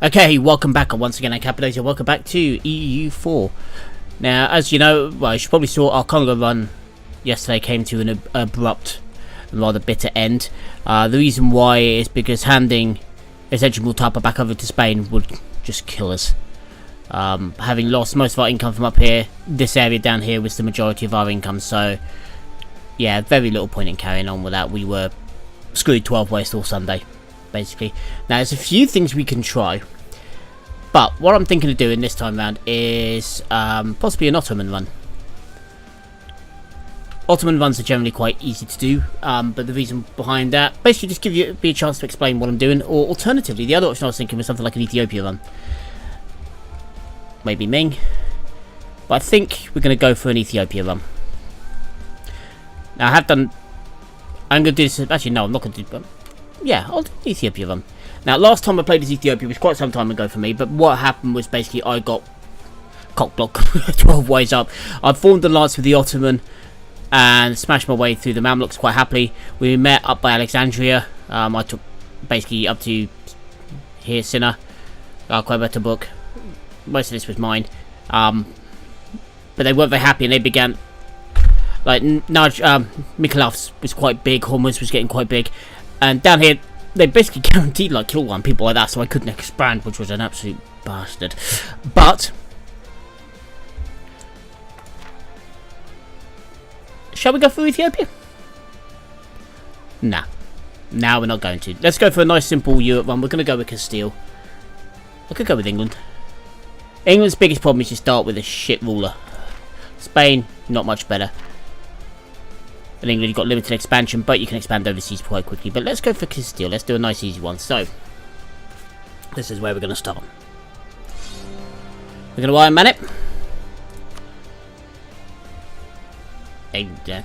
Okay, welcome back once again, Capitator. Welcome back to EU4. Now, as you know, well, you probably saw our Congo run yesterday came to an abrupt and rather bitter end. The reason why is because handing essentially Multapa back over to Spain would just kill us. Having lost most of our income from up here, this area down here was the majority of our income, so yeah, very little point in carrying on with that. We were screwed 12 ways till Sunday, basically. Now, there's a few things we can try, but what I'm thinking of doing this time around is possibly an Ottoman run. Ottoman runs are generally quite easy to do, but the reason behind that, basically just be a chance to explain what I'm doing, or alternatively, the other option I was thinking was something like an Ethiopia run. Maybe Ming, but I think we're going to go for an Ethiopia run. Now, I'm going to do this, actually no, I'm not going to do, but yeah, I'll do the Ethiopia run. Now, last time I played as Ethiopia was quite some time ago for me, but what happened was basically I got cockblocked 12 ways up. I formed an alliance with the Ottoman and smashed my way through the Mamluks quite happily. We met up by Alexandria. I took basically up to here, Sinna, Quebeta book. Most of this was mine. But they weren't very happy and they began, like, Mykolaiv was quite big, Hormuz was getting quite big. And down here, they basically guaranteed, like, kill one, people like that, so I couldn't expand, which was an absolute bastard. But shall we go for Ethiopia? Nah. Now we're not going to. Let's go for a nice simple Europe run. We're going to go with Castile. I could go with England. England's biggest problem is you start with a shit ruler. Spain, not much better. In England, you've got limited expansion, but you can expand overseas quite quickly. But let's go for Castile. Let's do a nice, easy one. So, this is where we're going to start. We're going to Iron Man it.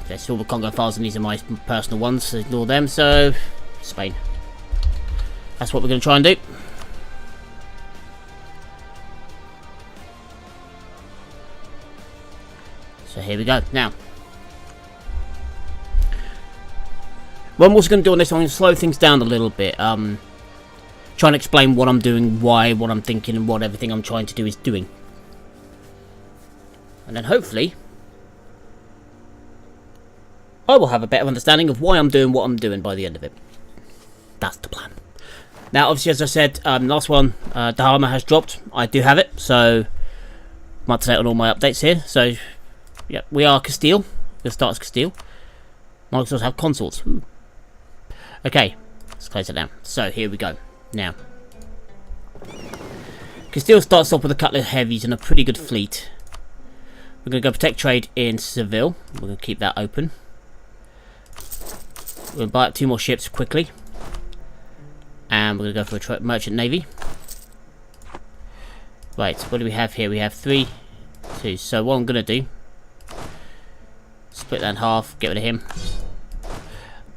There's all the Congo files, and these are my personal ones, so ignore them. So, Spain. That's what we're going to try and do. So here we go. Now, what I'm also going to do on this, I'm going to slow things down a little bit. Trying to explain what I'm doing, why, what I'm thinking, and what everything I'm trying to do is doing. And then hopefully I will have a better understanding of why I'm doing what I'm doing by the end of it. That's the plan. Now, obviously, as I said, last one, Dahama has dropped. I do have it, so I'm up to date on all my updates here. So, yeah, we are Castile. We'll start as Castile. Might also have consorts. Ooh. Okay, let's close it down. So, here we go. Now, Castile starts off with a couple of heavies and a pretty good fleet. We're going to go protect trade in Seville. We're going to keep that open. We're going to buy up 2 more ships quickly. And we're going to go for a merchant navy. Right, what do we have here? We have 3, 2. So what I'm going to do, split that in half, get rid of him.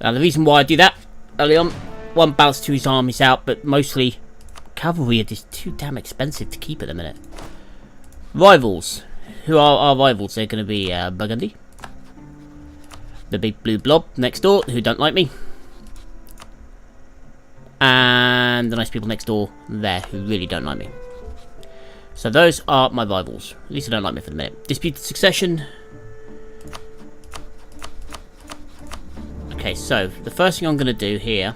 Now the reason why I do that, early on, one, bounce 2 his armies out, but mostly cavalry are just too damn expensive to keep at the minute. Rivals. Who are our rivals? They're going to be Burgundy. The big blue blob next door, who don't like me. And the nice people next door there, who really don't like me. So those are my rivals. At least they don't like me for the minute. Disputed succession. Okay, so the first thing I'm going to do here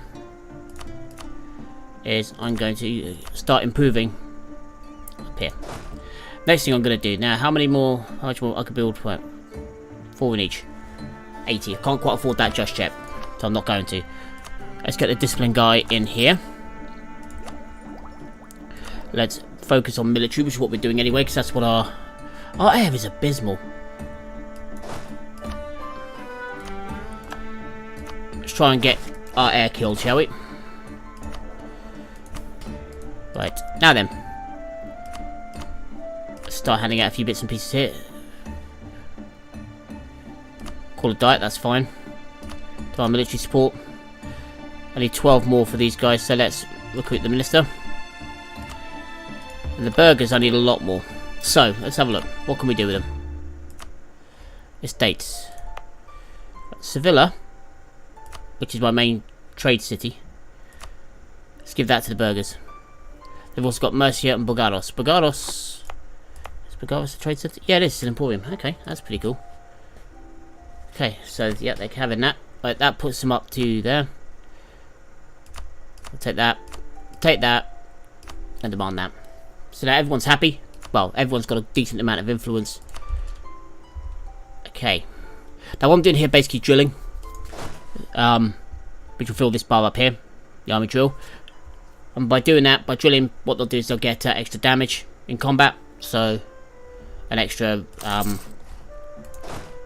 is I'm going to start improving up here. Next thing I'm going to do now, how much more I could build? 4 in each. 80. I can't quite afford that just yet, so I'm not going to. Let's get the discipline guy in here. Let's focus on military, which is what we're doing anyway, because that's what our air is abysmal. Let's try and get our air killed, shall we? Right, now then. Let's start handing out a few bits and pieces here. Call it diet, that's fine. To our military support. I need 12 more for these guys, so let's recruit the minister. And the burghers, I need a lot more. So, let's have a look. What can we do with them? Estates. Sevilla, which is my main trade city. Let's give that to the burghers. They've also got Murcia and Bulgaros. Bulgaros... Is Bulgaros a trade center? Yeah, it is. It's an emporium. Okay, that's pretty cool. Okay, so, yeah, they're having that. Right, that puts them up to there. I'll take that, and demand that. So now everyone's happy. Well, everyone's got a decent amount of influence. Okay. Now what I'm doing here, basically drilling. Which will fill this bar up here. The army drill. And by doing that, by drilling, what they'll do is they'll get extra damage in combat. So, an extra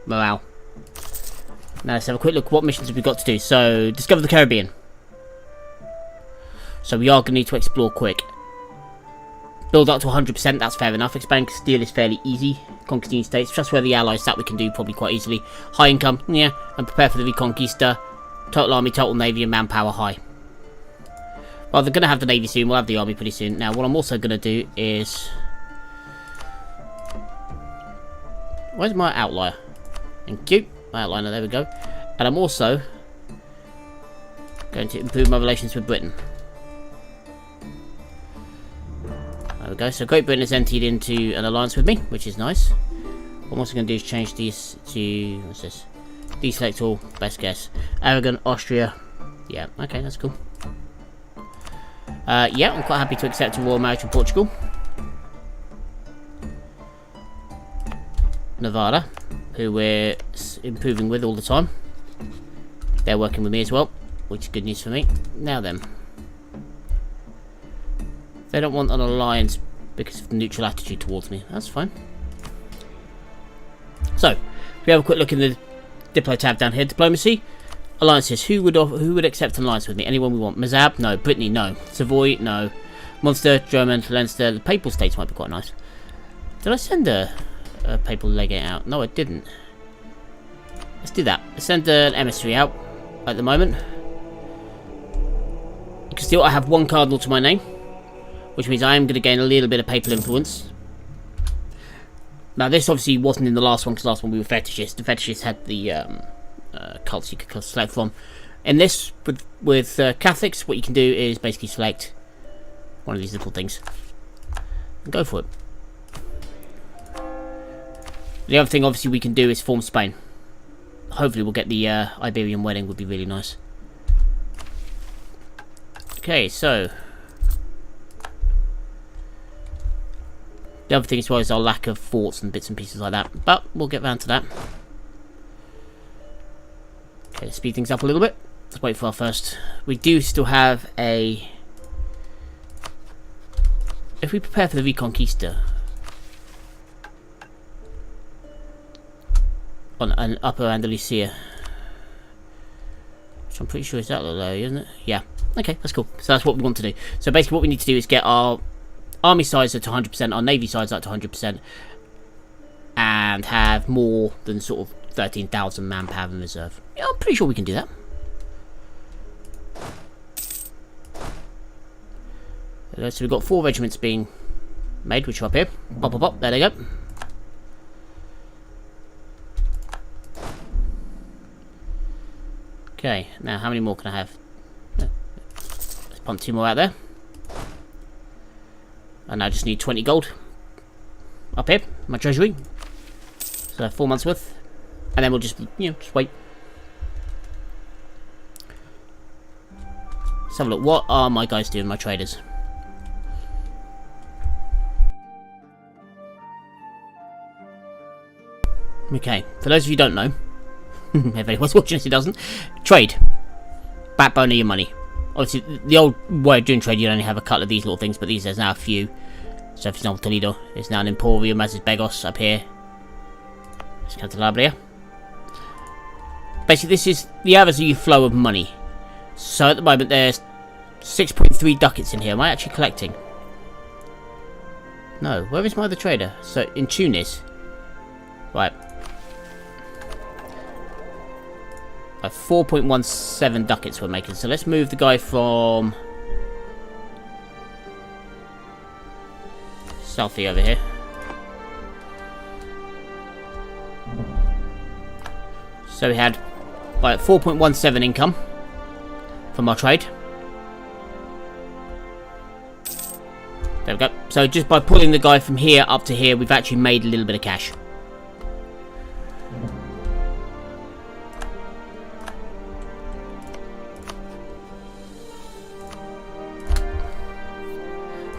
morale. Now let's have a quick look at what missions have we got to do. So, discover the Caribbean. So we are going to need to explore quick. Build up to 100%, that's fair enough. Expand Castile is fairly easy. Conquer new states, trustworthy allies, that we can do probably quite easily. High income, yeah. And prepare for the Reconquista. Total army, total navy, and manpower high. Well, they're going to have the navy soon. We'll have the army pretty soon. Now, what I'm also going to do is... Where's my outlier? Thank you. My outliner, there we go. And I'm also going to improve my relations with Britain. There we go. So Great Britain has entered into an alliance with me, which is nice. What I'm also going to do is change these to... What's this? Deselect all. Best guess. Aragon, Austria. Yeah, okay, that's cool. Yeah, I'm quite happy to accept a royal marriage from Portugal. Nevada, who we're improving with all the time. They're working with me as well, which is good news for me. Now then. They don't want an alliance because of the neutral attitude towards me. That's fine. So, if we have a quick look in the Diplo tab down here. Diplomacy. Alliances. Who would accept an alliance with me? Anyone we want. Mazab? No. Brittany? No. Savoy? No. Munster? German? Leinster? The Papal States might be quite nice. Did I send a Papal legate out? No, I didn't. Let's do that. Let's send an emissary out at the moment. You can see I have one cardinal to my name, which means I am going to gain a little bit of papal influence. Now, this obviously wasn't in the last one, because last one we were fetishists. The fetishists had the cults you could select from. In this, with Catholics, what you can do is basically select one of these little things and go for it. The other thing, obviously, we can do is form Spain. Hopefully, we'll get the Iberian wedding. Would be really nice. Okay, so the other thing as well is our lack of forts and bits and pieces like that, but we'll get round to that. Okay, let's speed things up a little bit. Let's wait for our first. We do still have a... If we prepare for the Reconquista on an Upper Andalusia, which I'm pretty sure is that little area, isn't it? Yeah. Okay, that's cool. So that's what we want to do. So basically what we need to do is get our army size up to 100%, our navy size up to 100%, and have more than sort of 13,000 manpower in reserve. Yeah, I'm pretty sure we can do that. So we've got 4 regiments being made, which are up here. Pop, pop, pop. There they go. Okay, now how many more can I have? Let's pump 2 more out there. And I just need 20 gold up here, my treasury. So 4 months worth, and then we'll just, just wait. Let's have a look. What are my guys doing? My traders. Okay, for those of you who don't know, if anyone's watching this who doesn't, trade. Backbone of your money. Obviously, the old way of doing trade, you'd only have a couple of these little things, but there's now a few. So, for example, Toledo is now an Emporium, as is Begos up here. It's Cantalabria. Basically, this is the average flow of money. So, at the moment, there's 6.3 ducats in here. Am I actually collecting? No. Where is my other trader? So, in Tunis. Right. 4.17 ducats we're making. So let's move the guy from Southie over here. So we had 4.17 income from our trade. So just by pulling the guy from here up to here, we've actually made a little bit of cash.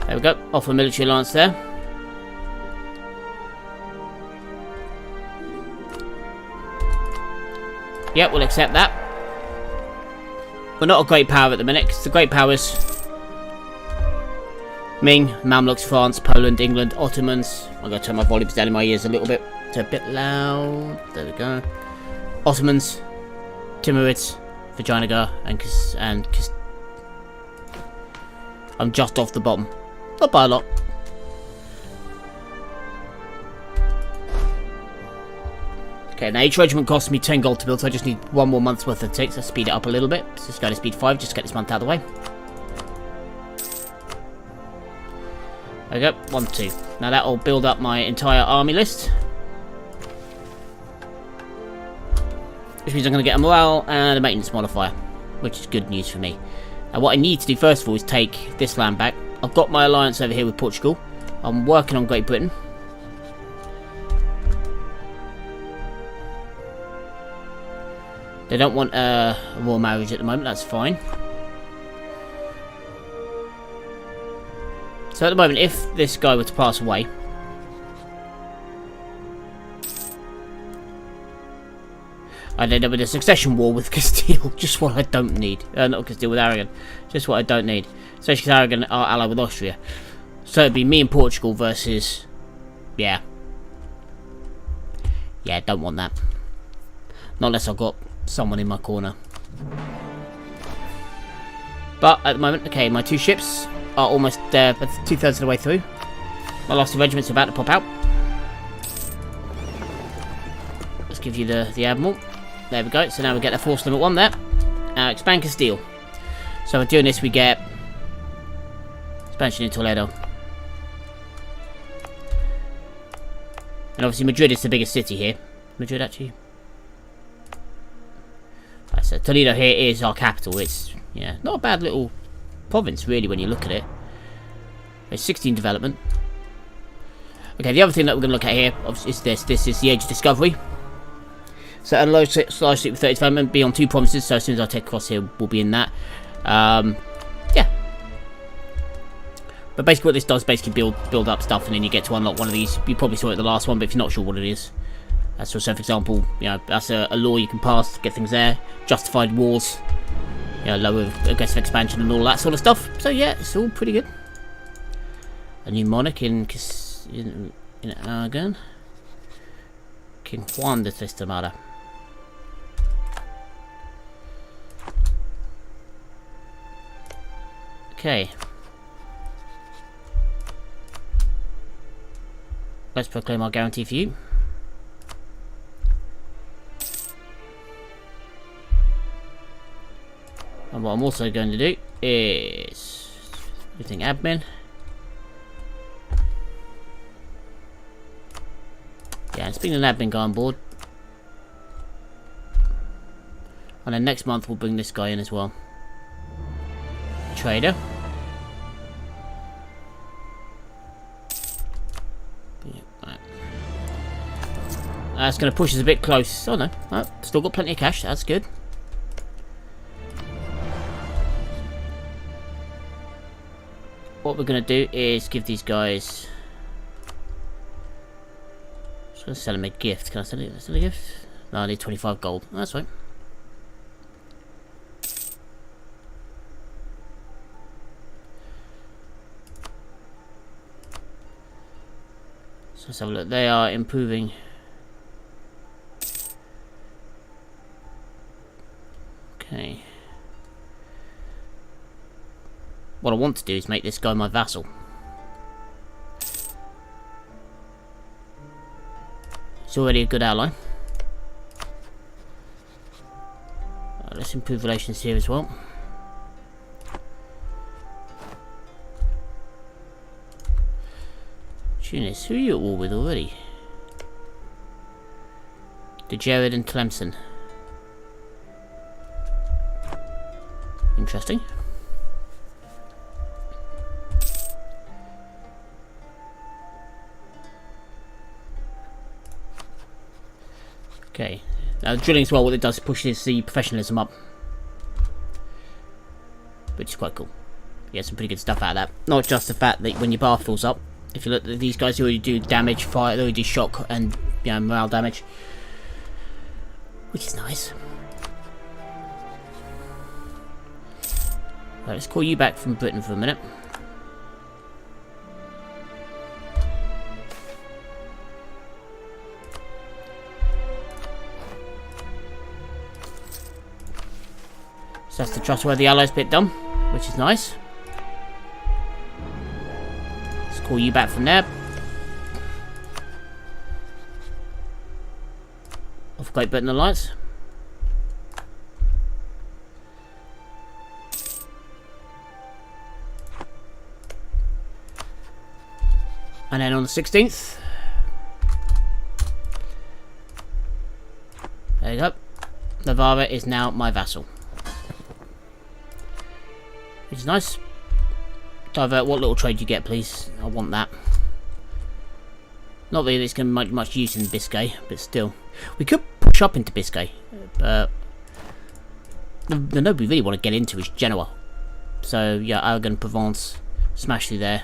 There we go. Off a military alliance there. Yeah, we'll accept that. We're not a great power at the minute, because the great powers... Ming, Mamluks, France, Poland, England, Ottomans. I'm going to turn my volumes down in my ears a little bit. It's a bit loud. There we go. Ottomans, Timurids, Vijayanagar, and I'm just off the bottom. Not by a lot. Okay, now each regiment costs me 10 gold to build, so I just need 1 more month's worth of ticks. Let's speed it up a little bit. Let's just go to speed 5, just to get this month out of the way. There we go, 1, 2. Now that'll build up my entire army list. Which means I'm going to get a morale and a maintenance modifier, which is good news for me. Now what I need to do first of all is take this land back. I've got my alliance over here with Portugal. I'm working on Great Britain. They don't want a royal marriage at the moment, that's fine. So at the moment, if this guy were to pass away, I'd end up with a succession war with Castile, just what I don't need. Not Castile, with Aragon. Just what I don't need. Especially because Aragon are allied with Austria. So it'd be me and Portugal versus... Yeah. Yeah, don't want that. Not unless I've got someone in my corner. But at the moment, okay, my 2 ships are almost there, but 2/3 of the way through. My last 2 regiments are about to pop out. Let's give you the Admiral. There we go. So now we get the force limit 1 there. Expand Castile. So by doing this, we get expansion in Toledo. And obviously Madrid is the biggest city here. Madrid, actually. Right, so Toledo here is our capital. It's, yeah, not a bad little province, really, when you look at it. It's 16 development. Okay, the other thing that we're going to look at here is this. This is the Age of Discovery. So, a large street with 30 development, be on 2 provinces, so as soon as I take across here, we'll be in that. Yeah. But basically what this does, basically build up stuff, and then you get to unlock one of these. You probably saw it in the last one, but if you're not sure what it is. So for example, you know, that's a law you can pass to get things there. Justified wars. You know, lower aggressive expansion and all that sort of stuff. So yeah, it's all pretty good. A new monarch in Aragon. King Juan de Trastamara. Okay. Let's proclaim our guarantee for you. And what I'm also going to do is everything admin. Yeah, and speaking of an admin guy on board. And then next month we'll bring this guy in as well. Trader. Yeah, right. That's going to push us a bit close. Oh no, oh, still got plenty of cash, that's good. What we're going to do is give these guys... I'm just going to sell them a gift. Can I sell a gift? No, I need 25 gold. Oh, that's right. So let's have a look. They are improving. Okay. What I want to do is make this guy my vassal. He's already a good ally. Let's improve relations here as well. Tunis, who are you at war with already? De Jared and Tlemcen. Interesting. Okay. Now, the drilling as well, what it does pushes the professionalism up. Which is quite cool. You get some pretty good stuff out of that. Not just the fact that when your bar fills up, if you look at these guys who already do damage, fire, they already do shock and, you know, morale damage. Which is nice. Right, let's call you back from Britain for a minute. So that's the trustworthy allies bit done, which is nice. Let's call you back from there. Of Great Britain Alliance. And then on the 16th, there you go. Navarra is now my vassal. Which is nice. Divert what little trade you get, please. I want that. Not really it's going to make much use in Biscay, but still. We could push up into Biscay, but the node we really want to get into is Genoa. So, yeah, Aragon, Provence, smash through there.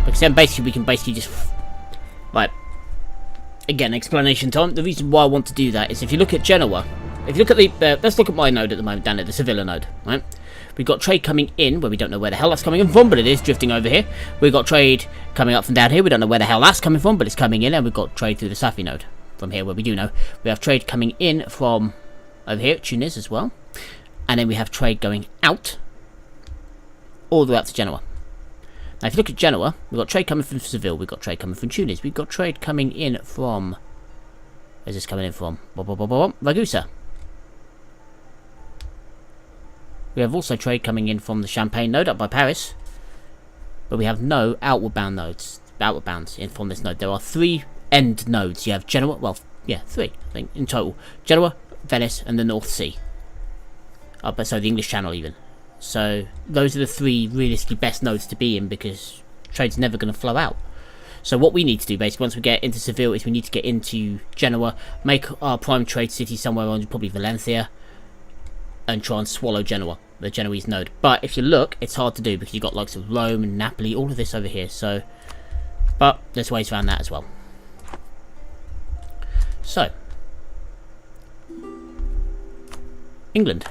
Because then basically we can basically just... Right. Again, explanation time. The reason why I want to do that is if you look at Genoa... If you look at the... let's look at my node at the moment, down at the Sevilla node, right? We've got trade coming in, where we don't know where the hell that's coming from, but it is drifting over here. We've got trade coming up from down here, we don't know where the hell that's coming from, but it's coming in, and we've got trade through the Safi node from here, where we do know. We have trade coming in from over here at Tunis as well. And then we have trade going out, all the way up to Genoa. Now, if you look at Genoa, we've got trade coming from Seville, we've got trade coming from Tunis, we've got trade coming in from... Where's this coming in from? Ragusa. We have also trade coming in from the Champagne node up by Paris. But we have no outward bound nodes. Outward bounds in from this node. There are 3 end nodes. You have Genoa, well, yeah, 3, I think, in total. Genoa, Venice, and the North Sea. So the English Channel even. So those are the 3 realistically best nodes to be in because trade's never going to flow out. So what we need to do basically once we get into Seville is we need to get into Genoa, make our prime trade city somewhere on probably Valencia, and try and swallow Genoa, the Genoese node. But if you look, it's hard to do because you've got likes of Rome and Napoli, all of this over here. So, but there's ways around that as well. So, England,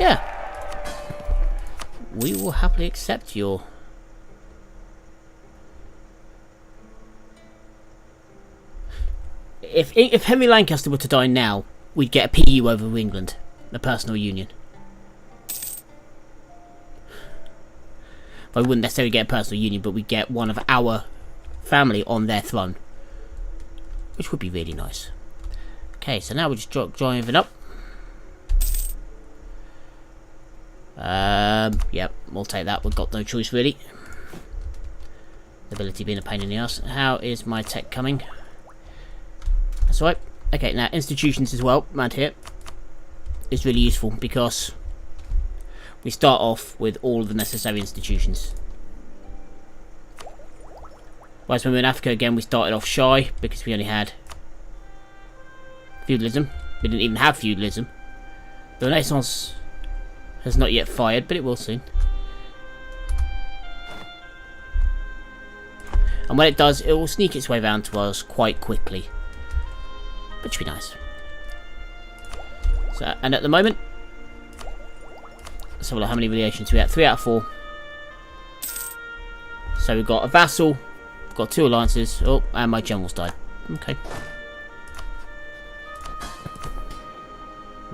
yeah, we will happily accept your... If Henry Lancaster were to die now, we'd get a PU over England, a personal union. But we wouldn't necessarily get a personal union, but we'd get one of our family on their throne, which would be really nice. Okay, so now we're just driving up. Yep, we'll take that. We've got no choice really. Ability being a pain in the ass. How is my tech coming? That's right. Okay, now institutions as well, around here, is really useful because we start off with all the necessary institutions. Whereas when we were in Africa again, we started off shy because we only had feudalism. We didn't even have feudalism. The Renaissance has not yet fired, but it will soon. And when it does, it will sneak its way round to us quite quickly. Which should be nice. So, and at the moment, let's have a look how many relations we have. 3 out of 4. So we've got a vassal, we've got 2 alliances. Oh, and my general's died. Okay.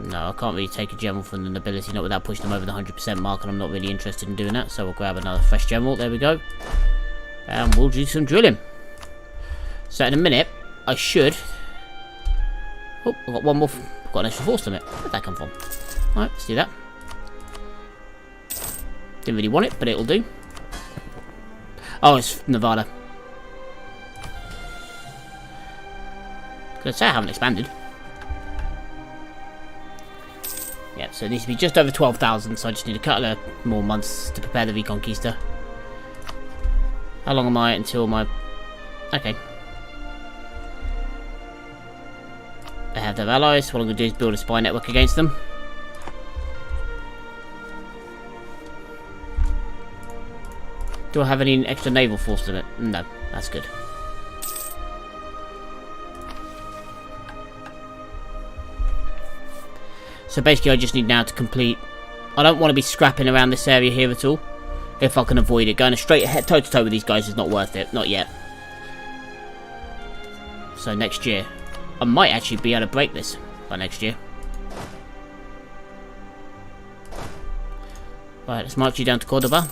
No, I can't really take a general from the nobility, not without pushing them over the 100% mark, and I'm not really interested in doing that. So we'll grab another fresh general. There we go. And we'll do some drilling. So in a minute, I should... Oh, I've got one more. I've got an extra force limit. Where'd that come from? Alright, let's do that. Didn't really want it, but it'll do. Oh, it's Nevada. Gonna say I haven't expanded. Yeah, so it needs to be just over 12,000, so I just need a couple of more months to prepare the Reconquista. How long am I until my... Okay. have their allies. What I'm going to do is build a spy network against them. Do I have any extra naval force in it? No, that's good. So basically I just need now to complete... I don't want to be scrapping around this area here at all. If I can avoid it. Going straight ahead, toe to toe with these guys is not worth it. Not yet. So next year. I might actually be able to break this by next year. Right, let's march you down to Cordoba.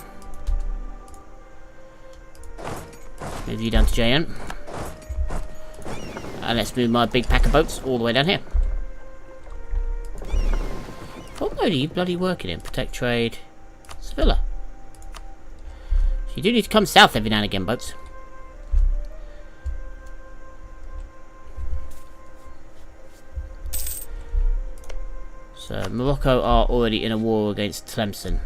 Move you down to JN. And let's move my big pack of boats all the way down here. What mode are you bloody working in? Protect trade. Sevilla. So you do need to come south every now and again, boats. So Morocco are already in a war against Tlemcen.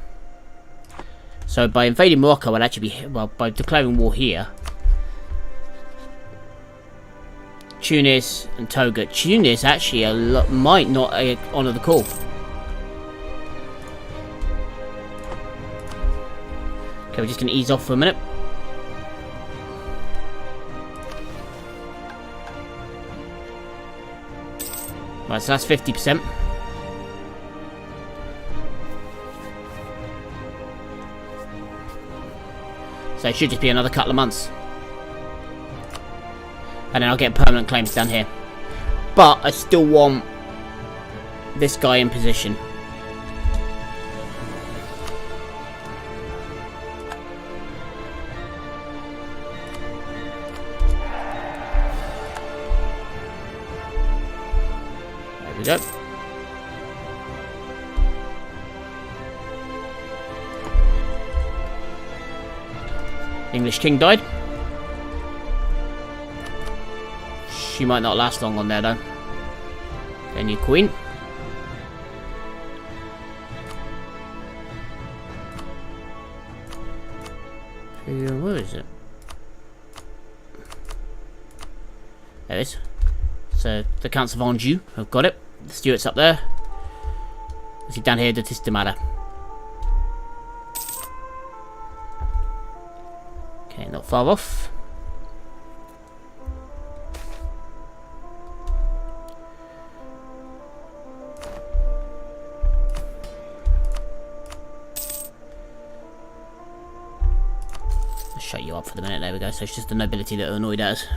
So by invading Morocco, I'll actually be... Well, by declaring war here... Tunis and Togo. Tunis actually might not honour the call. Okay, we're just going to ease off for a minute. Right, so that's 50%. So it should just be another couple of months. And then I'll get permanent claims down here. But I still want this guy in position. There we go. English king died. She might not last long on there though. Then your queen. Where is it? There it is. So the Counts of Anjou have got it. The Stuarts up there. See down here the Tistemada. Okay, not far off. Shut you up for the minute, there we go. So it's just the nobility that are annoyed at us.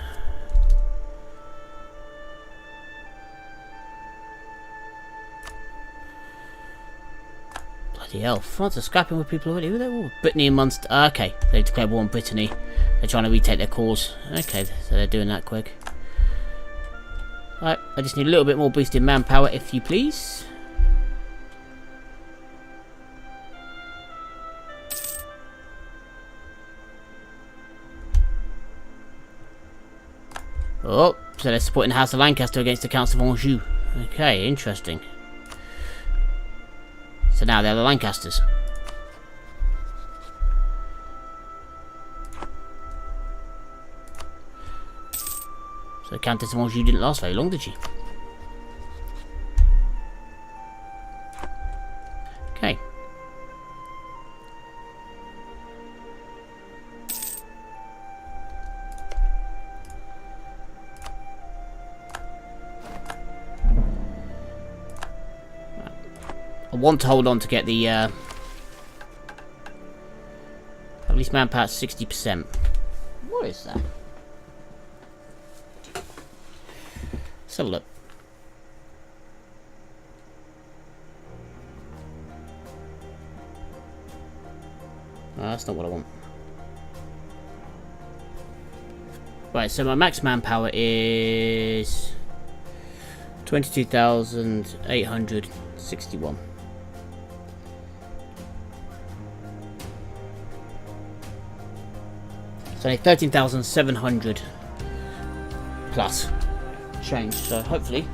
Bloody hell, France are scrapping with people already. Ooh, Brittany and Munster. Okay, they declared war on Brittany. They're trying to retake their cause. Okay, so they're doing that quick. Right, I just need a little bit more boosted manpower, if you please. Oh, so they're supporting the House of Lancaster against the Counts of Anjou. Okay, interesting. So now they're the Lancasters. So the Countess of Anjou didn't last very long, did she? Okay. I want to hold on to get the at least manpower at 60%. What is that? Let's have a look. No, that's not what I want. Right, so my max manpower is 22,861. So 13,700 plus change. So hopefully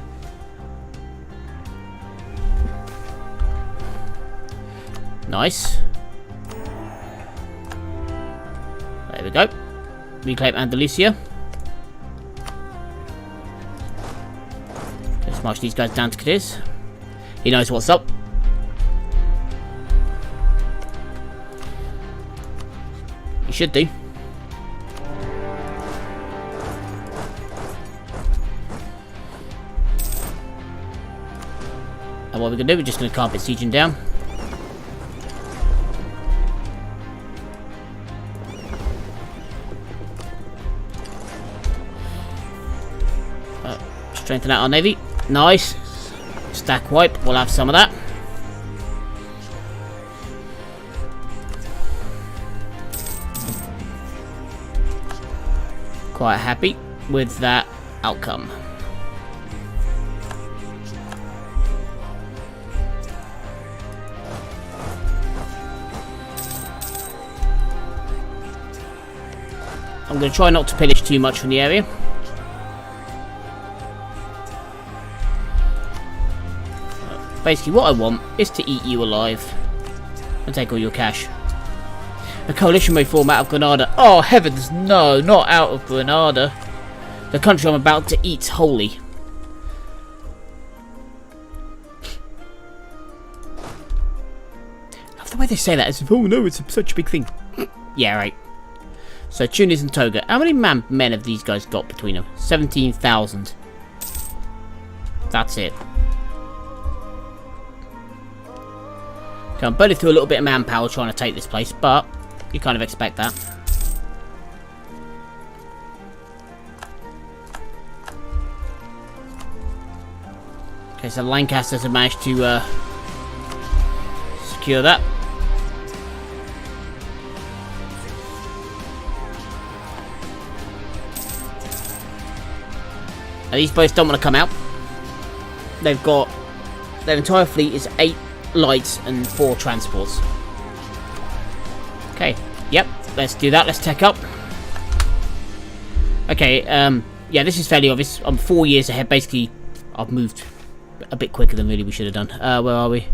nice. There we go. Reclaim Andalusia. Let's march these guys down to Cadiz. He knows what's up. He should do. And what we're going to do, we're just going to carpet siege him down. Strengthen out our navy. Nice. Stack wipe. We'll have some of that. Quite happy with that outcome. I'm going to try not to pillage too much from the area. Basically, what I want is to eat you alive and take all your cash. A coalition may form out of Granada. Oh, heavens, no, not out of Granada. The country I'm about to eat wholly. I love the way they say that as if, oh no, it's such a big thing. Yeah, right. So, Tunis and Toga. How many men have these guys got between them? 17,000. That's it. Okay, I'm burning through a little bit of manpower trying to take this place, but you kind of expect that. Okay, so Lancasters have managed to secure that. Now, these boats don't want to come out. They've got... their entire fleet is 8 lights and 4 transports. Okay, yep, let's do that. Let's tech up. Okay, yeah, this is fairly obvious. I'm 4 years ahead. Basically, I've moved a bit quicker than really we should have done. Where are we?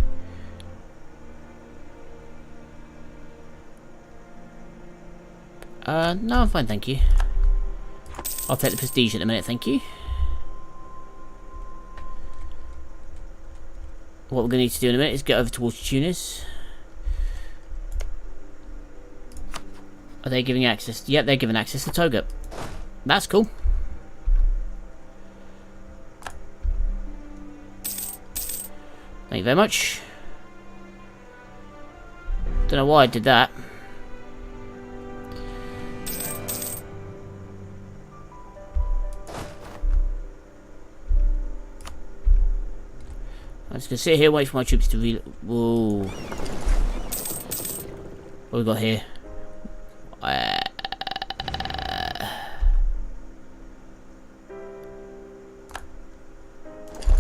No, I'm fine, thank you. I'll take the prestige in a minute, thank you. What we're going to need to do in a minute is get over towards Tunis. Are they giving access? Yep, they're giving access to Toga. That's cool. Thank you very much. Don't know why I did that. I'm just going to sit here, wait for my troops to whoa. What we got here?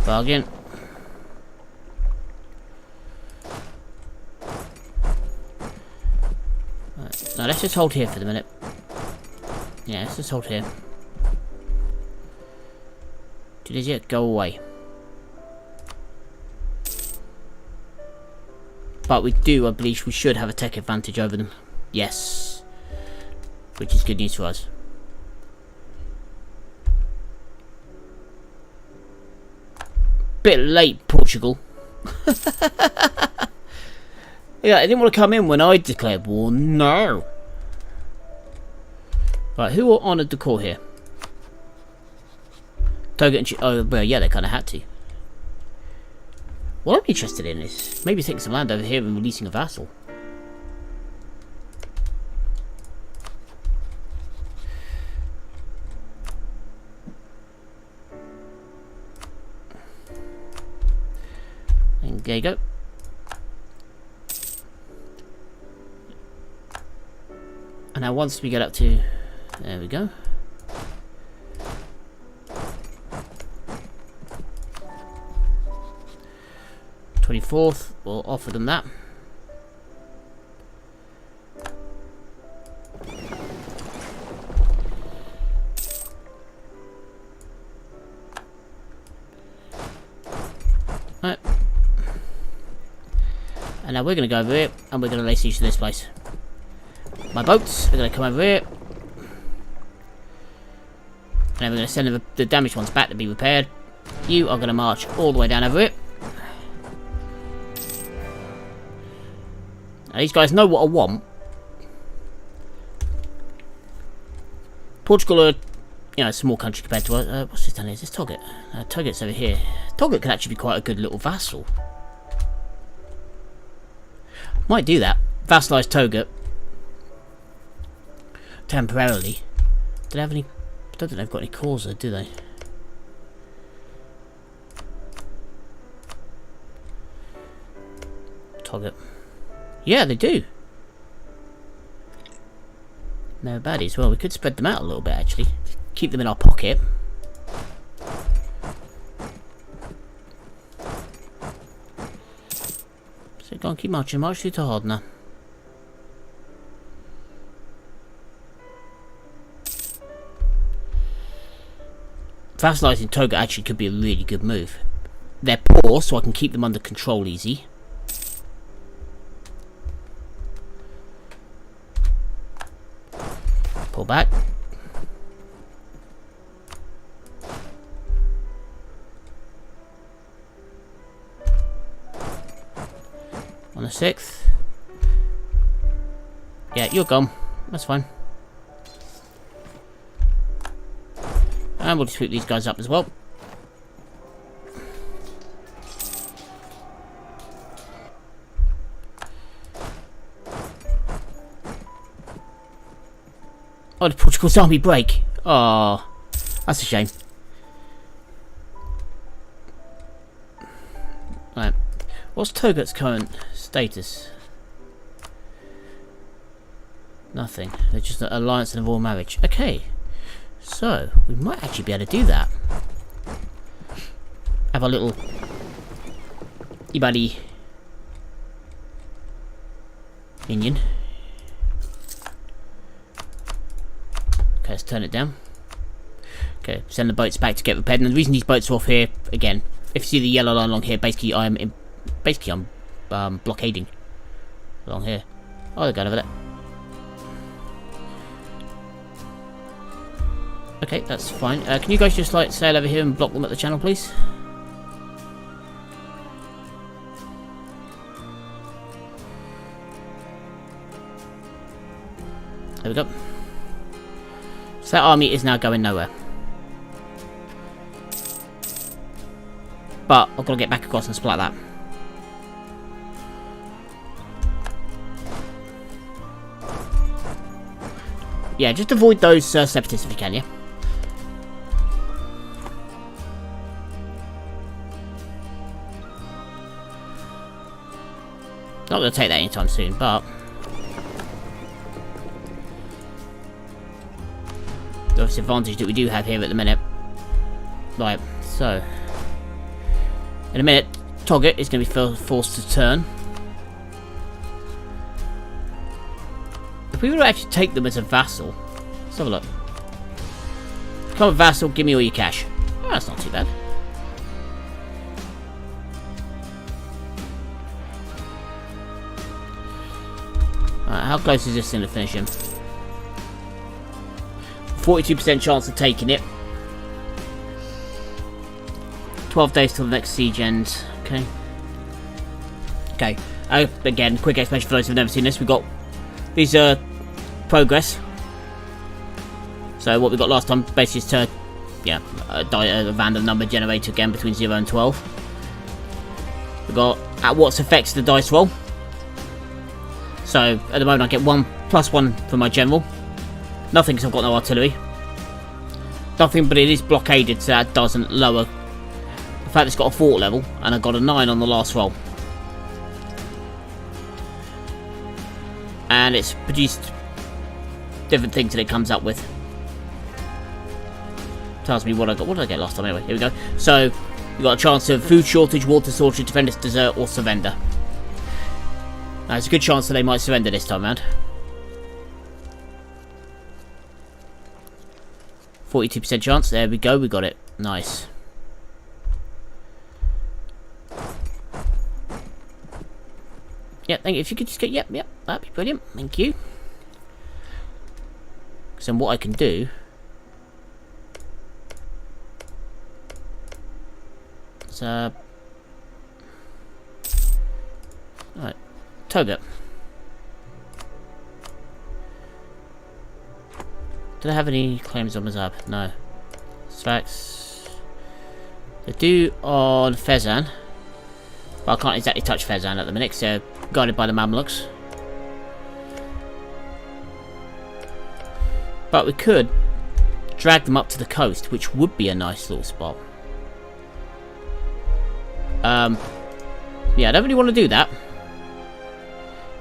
Bargain. Right. Now let's just hold here for the minute. Yeah, let's just hold here. Tunisia, go away. But we do, I believe, we should have a tech advantage over them. Yes. Which is good news for us. Bit late, Portugal. Yeah, I didn't want to come in when I declared war. No. Right, who honoured the call here? Toga and oh, well, yeah, they kind of had to. What I'm interested in is maybe taking some land over here and releasing a vassal. And there you go. And now once we get up to... there we go. th, we'll offer them that. Right. And now we're going to go over here and we're going to lay siege to this place. My boats are going to come over here. And then we're going to send the damaged ones back to be repaired. You are going to march all the way down over it. Now, these guys know what I want. Portugal are, you know, a small country compared to what's this down here? Is this Togot? Togot's over here. Togot could actually be quite a good little vassal. Might do that. Vassalize Togot temporarily. Do they have any? I don't think they've got any causa, do they? Togot. Yeah, they do. No baddies. Well, we could spread them out a little bit, actually. Keep them in our pocket. So go on, keep marching. March through to Hardner. Vassalizing Toga actually could be a really good move. They're poor, so I can keep them under control easy. Pull back. On the 6th. Yeah, you're gone. That's fine. And we'll just sweep these guys up as well. Oh, did Portugal's army break? Oh, that's a shame. Right. What's Togot's current status? Nothing. They're just an alliance and a royal marriage. Okay. So, we might actually be able to do that. Have a little... buddy minion. Okay, let's turn it down. Okay, send the boats back to get repaired. And the reason these boats are off here, again, if you see the yellow line along here, basically I'm blockading along here. Oh, they're going over there. Okay, that's fine. Can you guys just like sail over here and block them at the channel, please? There we go. So that army is now going nowhere. But I've got to get back across and splat that. Yeah, just avoid those separatists if you can, yeah? Not going to take that anytime soon, but... the obvious advantage that we do have here at the minute. Right, so... in a minute, Togot is going to be forced to turn. If we were to actually take them as a vassal... let's have a look. Become a vassal, give me all your cash. Oh, that's not too bad. Alright, how close is this thing to finishing? 42% chance of taking it. 12 days till the next siege ends. Okay. Okay. Again, quick explanation for those who've never seen this. We've got these progress. So what we got last time basically is to, yeah, a random number generated again between 0 and 12. We've got at what's affects the dice roll. So at the moment I get +1 for my general. Nothing because I've got no artillery. Nothing, but it is blockaded, so that doesn't lower. In fact, it's got a fort level, and I got a 9 on the last roll. And it's produced different things that it comes up with. Tells me what I got. What did I get last time anyway? Here we go. So, we've got a chance of food shortage, water shortage, defenders desert, or surrender. Now, there's a good chance that they might surrender this time round. 42% chance. There we go. We got it. Nice. Yep, thank you. If you could just get... Yep, that'd be brilliant. Thank you. So what I can do... Let's alright. Toga. Do I have any claims on Mazab? No. Strikes. They do on Fezan. But I can't exactly touch Fezan at the minute, so they're guarded by the Mamluks. But we could drag them up to the coast, which would be a nice little spot. Yeah, I don't really want to do that.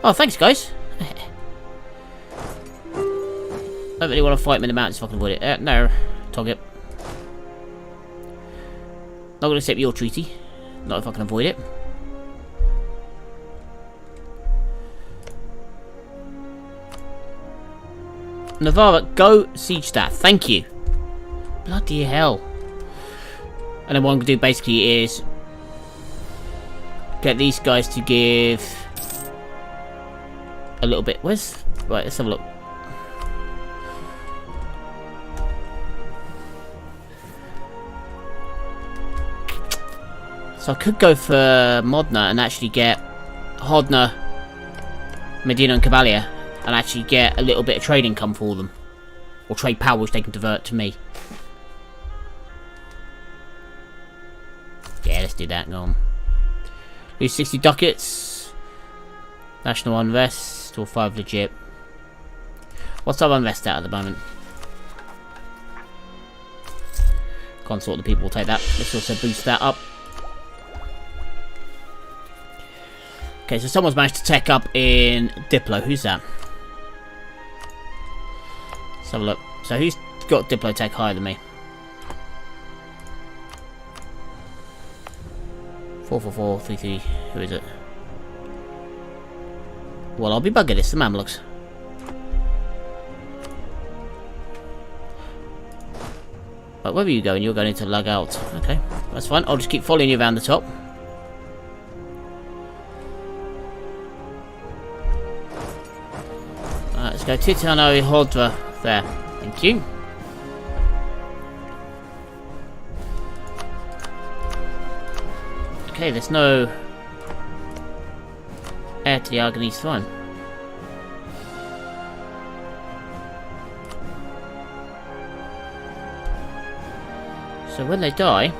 Oh, thanks, guys. I don't really want to fight them in the mountains if I can avoid it. No, Toggett. Not going to accept your treaty. Not if I can avoid it. Navarra, go siege that. Thank you. Bloody hell. And then what I'm going to do basically is get these guys to give a little bit. Where's... Right, let's have a look. So I could go for Modena and actually get Hodna, Medina and Cavalier and actually get a little bit of trade income for them. Or trade power which they can divert to me. Yeah, let's do that. Go on. Lose 60 ducats. National unrest or 5 legit. What's our unrest at the moment? Consort the people will take that. Let's also boost that up. Okay, so someone's managed to tech up in Diplo. Who's that? Let's have a look. So who's got Diplo tech higher than me? 44433. Who is it? Well, I'll be buggered. It's the Mamluks. But where are you going? You're going to lug out. Okay, that's fine. I'll just keep following you around the top. Let's go Titano Hodra there. Thank you. Okay, there's no heir to the Aragonese throne. So when they die,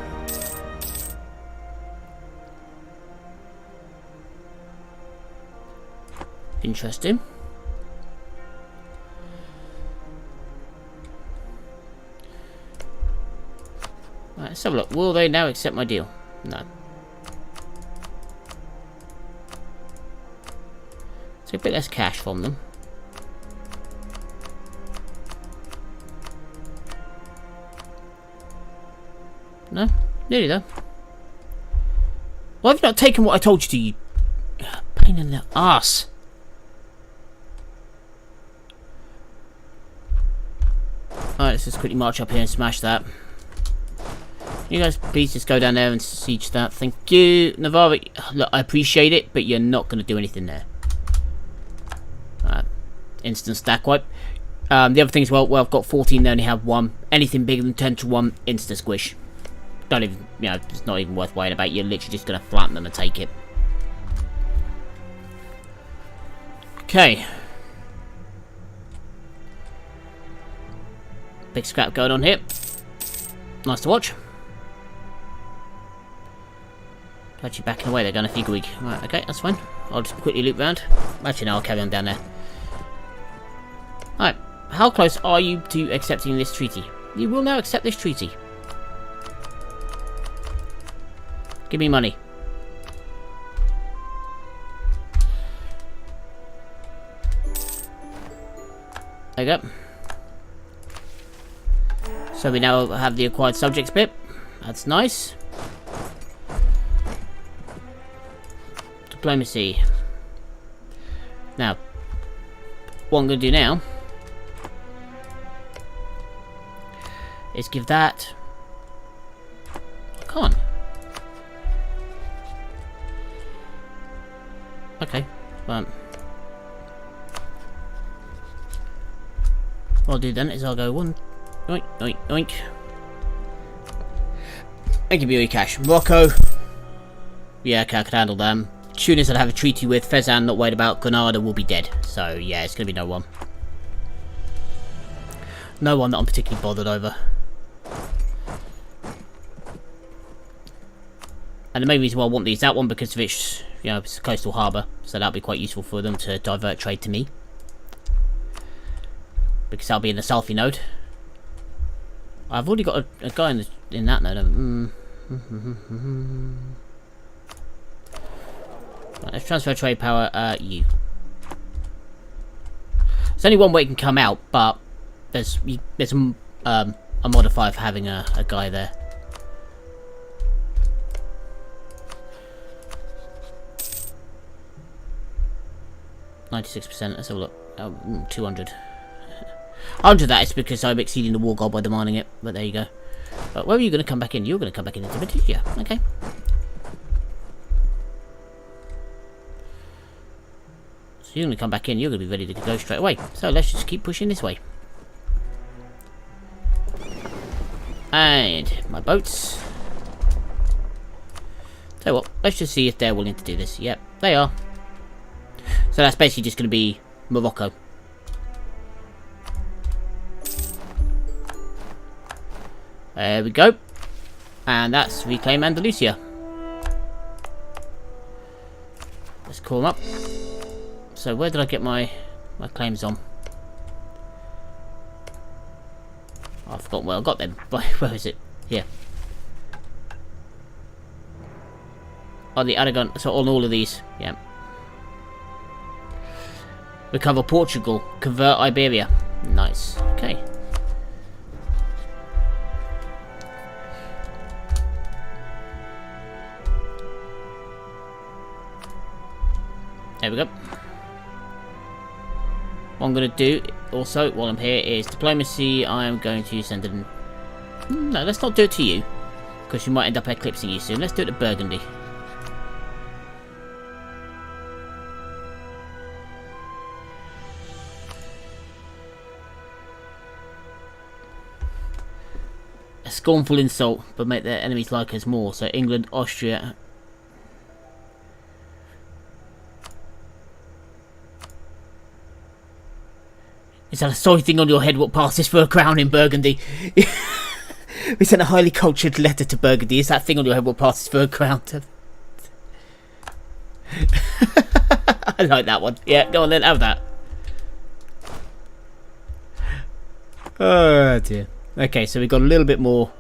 interesting. Right, let's have a look. Will they now accept my deal? No. So a bit less cash from them. No? Nearly though. Why have you not taken what I told you to, you pain in the arse? Alright, let's just quickly march up here and smash that. You guys please just go down there and siege that. Thank you. Navarra, look, I appreciate it, but you're not going to do anything there. Instant stack wipe. The other thing is, well, I've got 14, they only have 1. Anything bigger than 10 to 1, insta squish. Don't even, you know, it's not even worth worrying about. You're literally just going to flatten them and take it. Okay. Big scrap going on here. Nice to watch. Actually backing away, they're going to Figwig. Right, okay, that's fine. I'll just quickly loop round. Actually, no, I'll carry on down there. Alright, how close are you to accepting this treaty? You will now accept this treaty. Give me money. There you go. So we now have the acquired subjects bit. That's nice. Diplomacy. Now, what I'm going to do now is give that... I can't. Okay, well, what I'll do then is I'll go one, oink, oink, oink. And give me all your cash. Morocco. Yeah, okay, I can handle them. Tunis I'd have a treaty with. Fezzan, not worried about. Granada will be dead. So, yeah, it's going to be no one. No one that I'm particularly bothered over. And the main reason why I want these, that one because of its, you know, it's a coastal harbour. So that'll be quite useful for them to divert trade to me. Because that'll be in the Salfi node. I've already got a guy in that node. Right, let's transfer trade power, you. There's only one way it can come out, but there's a modifier for having a guy there. %. Let's have a look. 200. 100 that is because I'm exceeding the war goal by demanding it, but there you go. Where are you going to come back in? You're going to come back in into British? Yeah, okay. So you're going to come back in, you're going to be ready to go straight away. So let's just keep pushing this way. And my boats. Tell you what, let's just see if they're willing to do this. Yep, they are. So that's basically just going to be Morocco. There we go. And that's Reclaim Andalusia. Let's call them up. So where did I get my claims on? Oh, I forgot where I got them. Where is it? Here. Oh, the Aragon. So on all of these. Yeah. Recover Portugal. Convert Iberia. Nice. Okay. There we go. What I'm going to do also while I'm here is diplomacy. I'm going to send in. No, let's not do it to you because you might end up eclipsing you soon. Let's do it to Burgundy. A scornful insult, but make their enemies like us more. So England, Austria. Is that a sorry thing on your head what passes for a crown in Burgundy? We sent a highly cultured letter to Burgundy. Is that thing on your head what passes for a crown? I like that one. Yeah, go on then, have that. Oh dear. Okay, so we've got a little bit more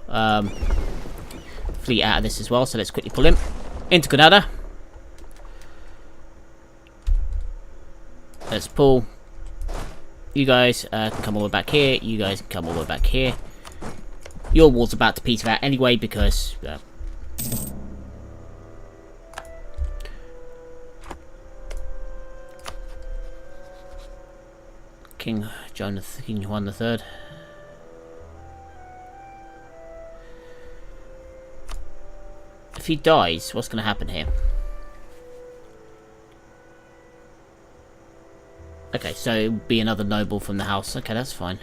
fleet out of this as well. So let's quickly pull him into Granada. Let's pull. You guys can come all the way back here. You guys can come all the way back here. Your wall's about to peter out anyway because... King Juan the Third. If he dies, what's going to happen here? Okay, so it would be another noble from the house. Okay, that's fine.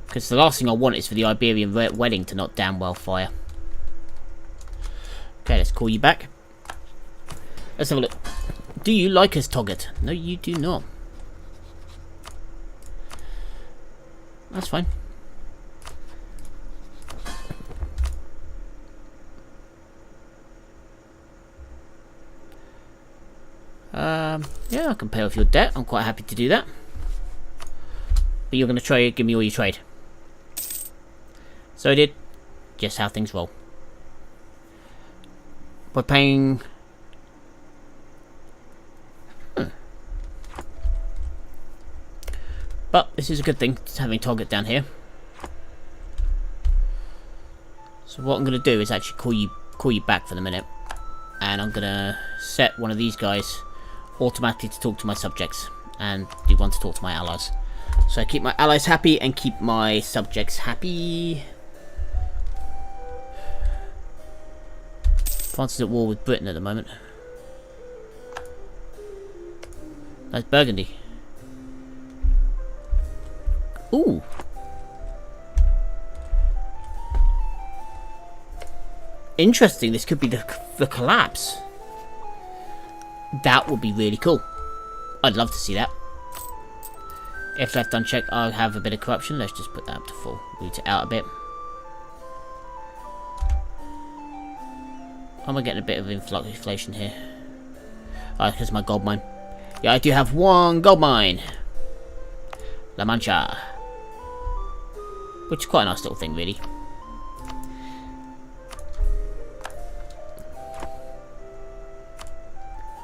Because the last thing I want is for the Iberian wedding to not damn well fire. Okay, let's call you back. Let's have a look. Do you like us, Toggett? No, you do not. That's fine. Yeah, I can pay off your debt. I'm quite happy to do that. But you're going to try give me all your trade. So I did. Just how things roll. We're paying... But this is a good thing, having Toggett down here. So what I'm going to do is actually call you back for the minute. And I'm going to set one of these guys automatically to talk to my subjects. And do one to talk to my allies. So I keep my allies happy and keep my subjects happy. France is at war with Britain at the moment. That's Burgundy. Ooh. Interesting, this could be the collapse. That would be really cool. I'd love to see that. If left unchecked, I'll have a bit of corruption. Let's just put that up to full. Root it out a bit. Am I getting a bit of inflation here? Oh, because my gold mine. Yeah, I do have one gold mine. La Mancha. Which is quite a nice little thing, really.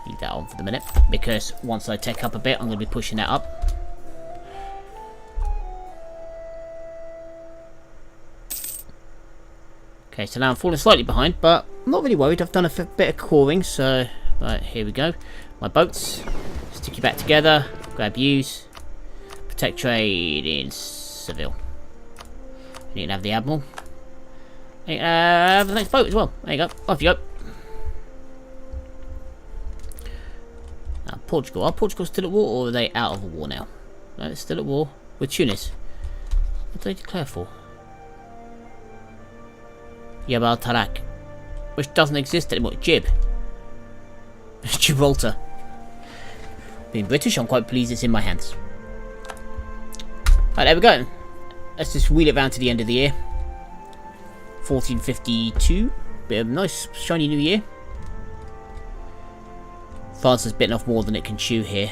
Leave that on for the minute, because once I tech up a bit, I'm going to be pushing that up. Okay, so now I'm falling slightly behind, but I'm not really worried. I've done a bit of coring, so... Right, here we go. My boats. Stick you back together. Grab use. Protect trade in Seville. You can have the Admiral. You can have the next boat as well. There you go. Off you go. Now, Portugal. Are Portugal still at war, or are they out of war now? No, they're still at war with Tunis. What do they declare for? Jebel Tarak, which doesn't exist anymore. Jib. Gibraltar. Being British, I'm quite pleased it's in my hands. Right, there we go. Let's just wheel it round to the end of the year. 1452. Bit of a nice, shiny new year. France has bitten off more than it can chew here.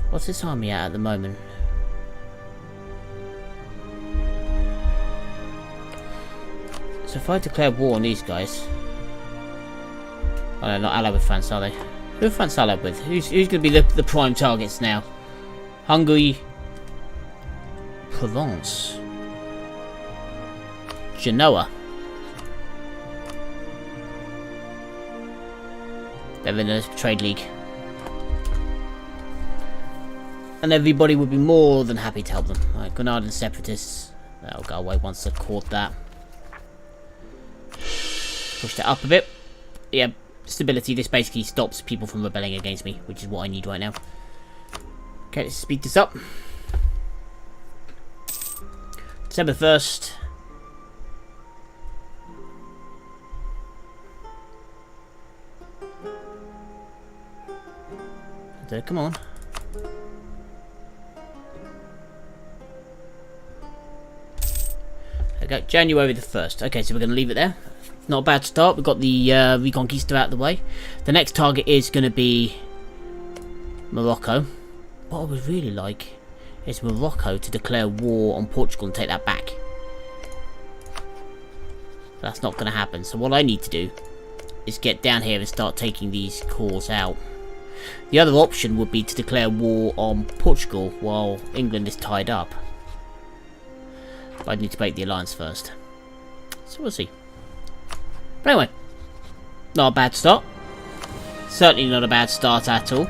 What's this army at the moment? So if I declare war on these guys... Oh, they're not allied with France, are they? Who are France allied with? Who's going to be the prime targets now? Hungary... Provence... Genoa. They're in a trade league. And everybody would be more than happy to help them. Right, Grenadian separatists. That'll go away once I've caught that. Push that up a bit. Yeah, stability. This basically stops people from rebelling against me, which is what I need right now. Okay, let's speed this up. December 1st. Come on. There we go. January the 1st. Okay, so we're going to leave it there. Not a bad start. We've got the Reconquista out of the way. The next target is going to be Morocco. What I would really like is Morocco to declare war on Portugal and take that back. That's not going to happen. So what I need to do is get down here and start taking these cores out. The other option would be to declare war on Portugal while England is tied up. But I need to break the alliance first. So we'll see. But anyway, not a bad start. Certainly not a bad start at all.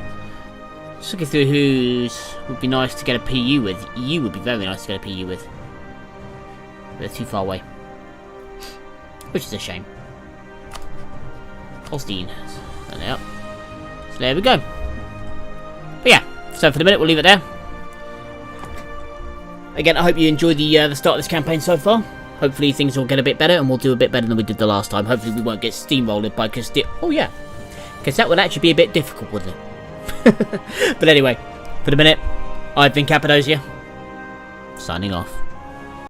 Just looking through who's would be nice to get a PU with. EU would be very nice to get a PU with. But they're too far away. Which is a shame. Holstein. There they are. So there we go. But yeah, so for the minute we'll leave it there. Again, I hope you enjoyed the start of this campaign so far. Hopefully things will get a bit better and we'll do a bit better than we did the last time. Hopefully we won't get steamrolled by Castile. Oh yeah, because that would actually be a bit difficult, wouldn't it? But anyway, for the minute, I've been Cappadocia, signing off.